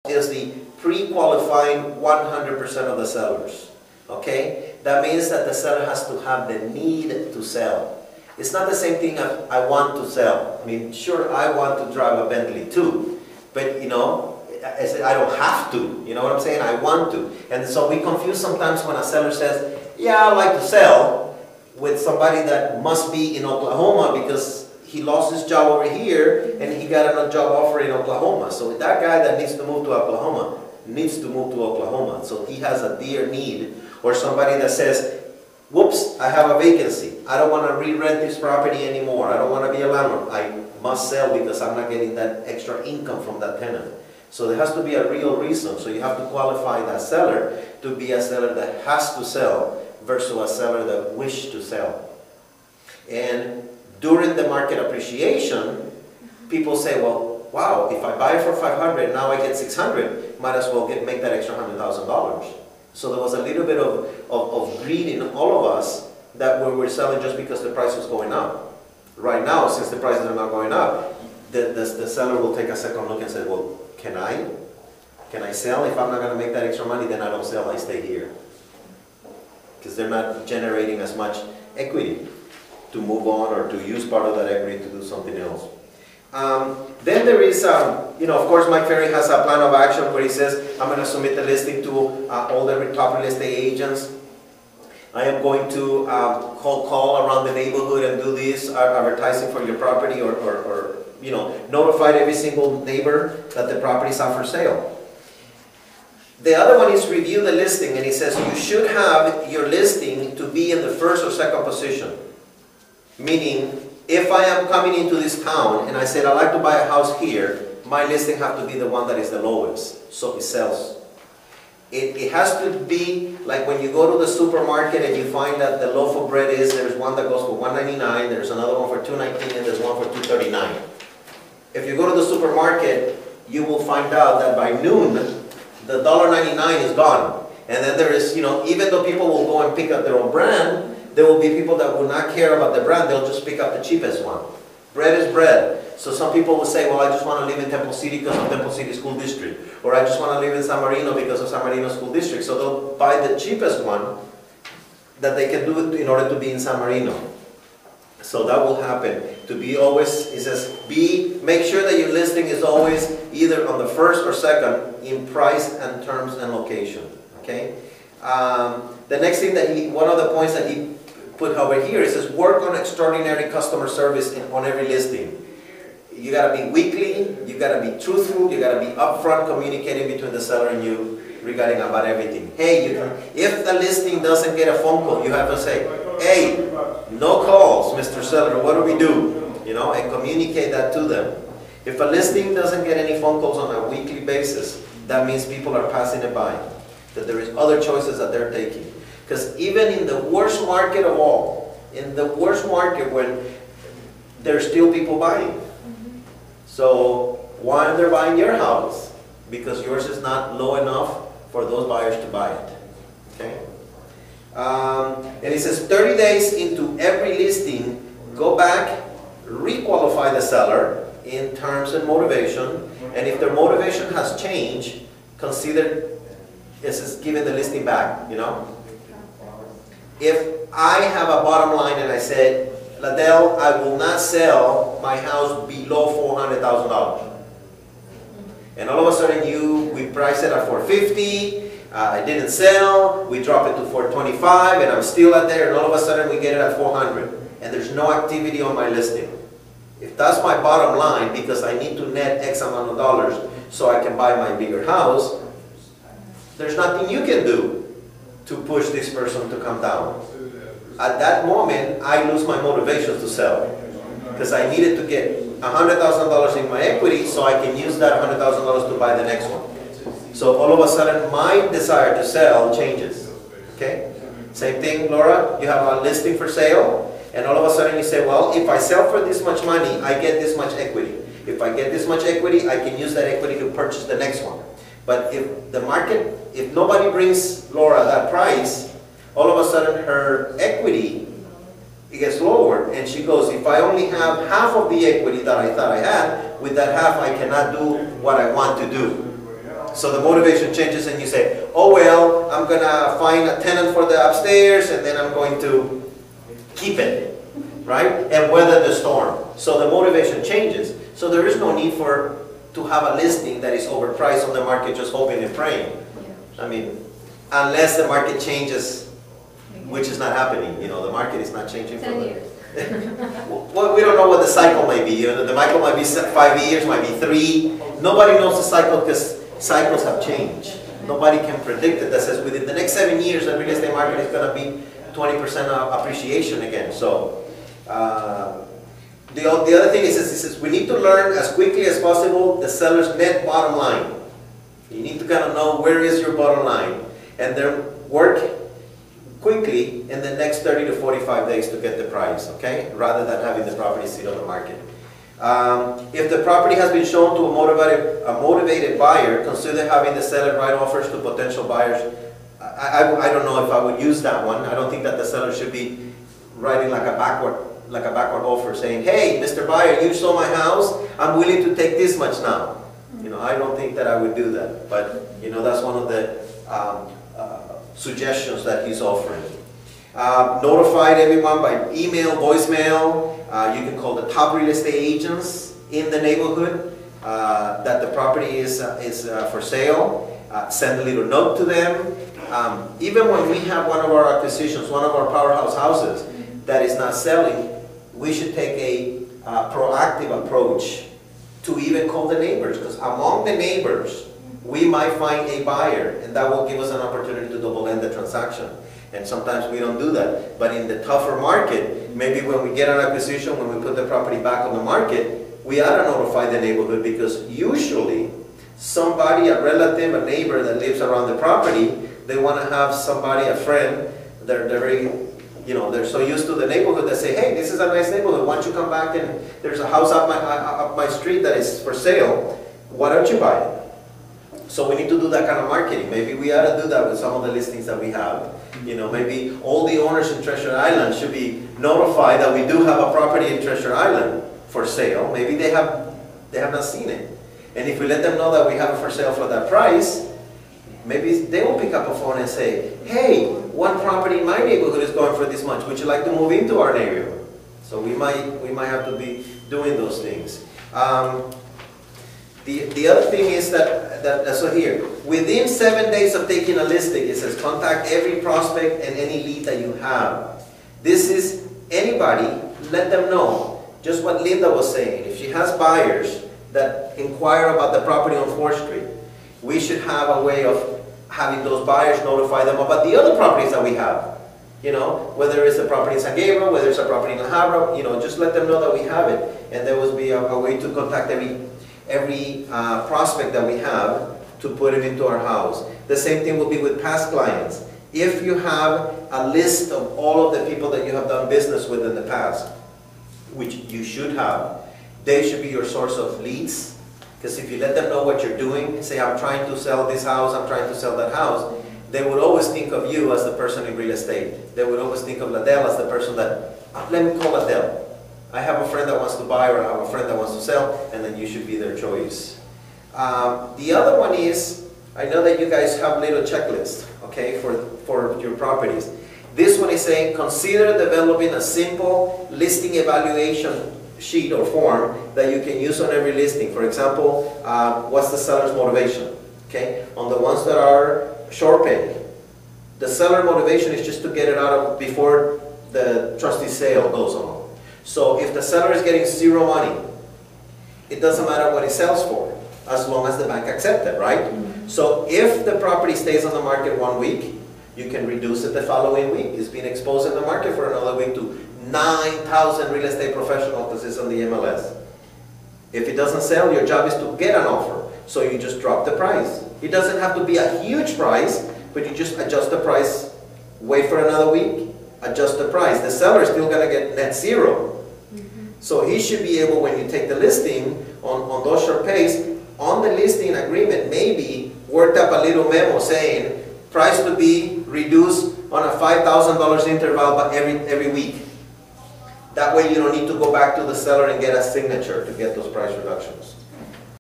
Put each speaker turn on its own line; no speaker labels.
is the pre-qualifying 100% of the sellers. Okay? That means that the seller has to have the need to sell. It's not the same thing as I want to sell. I mean, sure, I want to drive a Bentley too, but you know, I said I don't have to. You know what I'm saying? I want to. And so we confuse sometimes when a seller says, yeah, I like to sell, with somebody that must be in Oklahoma because he lost his job over here and he got a job offer in Oklahoma. So that guy that needs to move to Oklahoma needs to move to Oklahoma. So he has a dear need. Or somebody that says, whoops, I have a vacancy. I don't want to re-rent this property anymore. I don't want to be a landlord. I must sell because I'm not getting that extra income from that tenant. So there has to be a real reason. So you have to qualify that seller to be a seller that has to sell versus a seller that wishes to sell. And during the market appreciation, people say, well, wow, if I buy it for $500, now I get $600, might as well make that extra $100,000. So there was a little bit of greed in all of us that we were selling just because the price was going up. Right now, since the prices are not going up, the seller will take a second look and say, well, can I sell? If I'm not going to make that extra money, then I don't sell, I stay here. Because they're not generating as much equity to move on or to use part of that equity to do something else. Then there is, you know, of course, Mike Ferry has a plan of action where he says, I'm going to submit the listing to all the top real estate agents. I am going to call around the neighborhood and do this, advertising for your property or you know, notify every single neighbor that the property is up for sale. The other one is review the listing, and he says you should have your listing to be in the first or second position. Meaning, if I am coming into this town and I said I'd like to buy a house here, my listing has to be the one that is the lowest, so it sells. It has to be like when you go to the supermarket and you find that the loaf of bread there's one that goes for $1.99, there's another one for $2.19, and there's one for $2.39. If you go to the supermarket, you will find out that by noon, the $1.99 is gone. And then there is, you know, even though people will go and pick up their own brand, there will be people that will not care about the brand, they'll just pick up the cheapest one. Bread is bread. So some people will say, well, I just want to live in Temple City because of Temple City School District. Or I just want to live in San Marino because of San Marino School District. So they'll buy the cheapest one that they can do in order to be in San Marino. So that will happen. To be always, it says, make sure that your listing is always either on the first or second in price and terms and location. Okay? The next thing that one of the points that he put over here, it says work on extraordinary customer service on every listing. You got to be weekly, you got to be truthful, you got to be upfront communicating between the seller and you regarding about everything. Hey, if the listing doesn't get a phone call, you have to say, hey, no calls, Mr. Seller, what do we do? You know, and communicate that to them. If a listing doesn't get any phone calls on a weekly basis, that means people are passing it by. That there is other choices that they're taking. Because even in the worst market of all, in the worst market when there's still people buying. So why are they buying your house? Because yours is not low enough for those buyers to buy it. Okay? And it says 30 days into every listing, go back, requalify the seller in terms and motivation. And if their motivation has changed, consider this is giving the listing back, you know. If I have a bottom line and I said, Ladell, I will not sell my house below $400,000. And all of a sudden we price it at $450, I didn't sell, we drop it to $425, and I'm still at there, and all of a sudden we get it at $400. And there's no activity on my listing. If that's my bottom line, because I need to net X amount of dollars so I can buy my bigger house, there's nothing you can do to push this person to come down. At that moment, I lose my motivation to sell. Because I needed to get $100,000 in my equity so I can use that $100,000 to buy the next one. So all of a sudden, my desire to sell changes. Okay? Same thing, Laura, you have a listing for sale, and all of a sudden you say, well, if I sell for this much money, I get this much equity. If I get this much equity, I can use that equity to purchase the next one. But if the market, if nobody brings Laura that price, all of a sudden her equity gets lower, and she goes, if I only have half of the equity that I thought I had, with that half I cannot do what I want to do. so the motivation changes and you say, oh well, I'm gonna find a tenant for the upstairs and then I'm going to keep it, right? And weather the storm. So the motivation changes. So there is no need to have a listing that is overpriced on the market just hoping and praying. I mean, unless the market changes, which is not happening. You know, the market is not changing for
10 years.
Well, we don't know what the cycle may be. You know, the cycle might be 5 years, might be 3. Nobody knows the cycle because cycles have changed. Nobody can predict it. That says within the next 7 years, the real estate market is going to be 20% appreciation again. So the other thing is we need to learn as quickly as possible the seller's net bottom line. You need to kind of know where is your bottom line, and then work quickly in the next 30 to 45 days to get the price, okay? Rather than having the property sit on the market. If the property has been shown to a motivated buyer, consider having the seller write offers to potential buyers. I don't know if I would use that one. I don't think that the seller should be writing like a backward offer saying, hey, Mr. Buyer, you saw my house, I'm willing to take this much now. You know, I don't think that I would do that. But, you know, that's one of the suggestions that he's offering. Notified everyone by email, voicemail. You can call the top real estate agents in the neighborhood that the property is for sale. Send a little note to them. Even when we have one of our acquisitions, one of our powerhouse houses that is not selling, we should take a proactive approach to even call the neighbors, because among the neighbors we might find a buyer, and that will give us an opportunity to double end the transaction. And sometimes we don't do that. But in the tougher market, maybe when we get an acquisition, when we put the property back on the market, we ought to notify the neighborhood, because usually somebody, a relative, a neighbor that lives around the property, they want to have somebody, a friend, they're very, you know, they're so used to the neighborhood that say, hey, this is a nice neighborhood, why don't you come back and there's a house up my street that is for sale, why don't you buy it? So we need to do that kind of marketing. Maybe we ought to do that with some of the listings that we have. You know, maybe all the owners in Treasure Island should be notified that we do have a property in Treasure Island for sale. Maybe they have not seen it. And if we let them know that we have it for sale for that price, maybe they will pick up a phone and say, hey, one property in my neighborhood is going for this much. Would you like to move into our neighborhood? So we might have to be doing those things. The other thing is so here, within 7 days of taking a listing, it says contact every prospect and any lead that you have. This is anybody, let them know. Just what Linda was saying, if she has buyers that inquire about the property on 4th Street, we should have a way of having those buyers notify them about the other properties that we have. You know, whether it's a property in San Gabriel, whether it's a property in La Habra, you know, just let them know that we have it. And there will be a way to contact every prospect that we have to put it into our house. The same thing will be with past clients. If you have a list of all of the people that you have done business with in the past, which you should have, they should be your source of leads. Because if you let them know what you're doing, say I'm trying to sell this house, I'm trying to sell that house, they would always think of you as the person in real estate. They would always think of Ladell as the person that, let me call Ladell. I have a friend that wants to buy, or I have a friend that wants to sell, and then you should be their choice. The other one is, I know that you guys have little checklists, okay, for your properties. This one is saying, consider developing a simple listing evaluation sheet or form that you can use on every listing. For example, what's the seller's motivation? Okay, on the ones that are short pay, the seller motivation is just to get it out of before the trustee sale goes on. So if the seller is getting zero money, it doesn't matter what he sells for, as long as the bank accepts it, right? Mm-hmm. So if the property stays on the market 1 week, you can reduce it the following week. It's been exposed in the market for another week to 9,000 real estate professionals because it's on the MLS. If it doesn't sell, your job is to get an offer. So you just drop the price. It doesn't have to be a huge price, but you just adjust the price, wait for another week, adjust the price. The seller is still going to get net zero. So he should be able, when you take the listing on those short pays, on the listing agreement, maybe worked up a little memo saying price would be reduced on a $5,000 interval but every week. That way you don't need to go back to the seller and get a signature to get those price reductions.